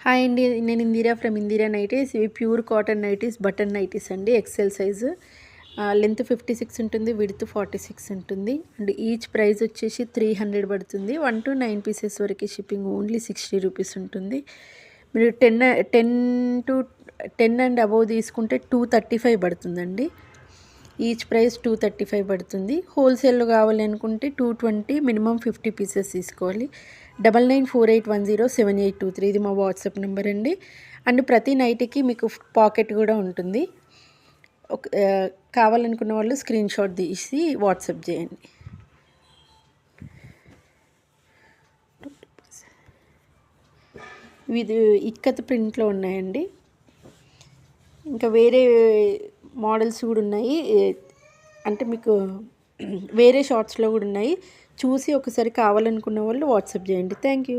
Hi అండి, నేను Indira from Indira nighties. ఇవి pure cotton nighties, button nighties అండి. ఎక్సెల్ సైజు, లెంత్ 56 ఉంటుంది, విడ్త్ 46 ఉంటుంది. అండ్ ఈచ్ ప్రైస్ వచ్చేసి 300 పడుతుంది. 1 to 9 పీసెస్ వరకు షిప్పింగ్ ఓన్లీ 60 రూపీస్ ఉంటుంది. మీరు 10 అండ్ అబోవ్ తీసుకుంటే 235 పడుతుందండి. ఈచ్ ప్రైస్ 235 పడుతుంది. హోల్సేల్లో కావాలి అనుకుంటే 220, మినిమం 50 పీసెస్ తీసుకోవాలి. 9948107823 ఇది మా వాట్సాప్ నెంబర్ అండి. అండ్ ప్రతి నైట్కి మీకు పాకెట్ కూడా ఉంటుంది. కావాలనుకున్న వాళ్ళు స్క్రీన్ షాట్ తీసి వాట్సాప్ చేయండి. ఇది ఇక్కత్ ప్రింట్లో ఉన్నాయండి. ఇంకా వేరే మోడల్స్ కూడా ఉన్నాయి, అంటే మీకు వేరే షార్ట్స్లో కూడా ఉన్నాయి. చూసి ఒకసారి కావాలనుకున్న వాళ్ళు వాట్సాప్ చేయండి. Thank you.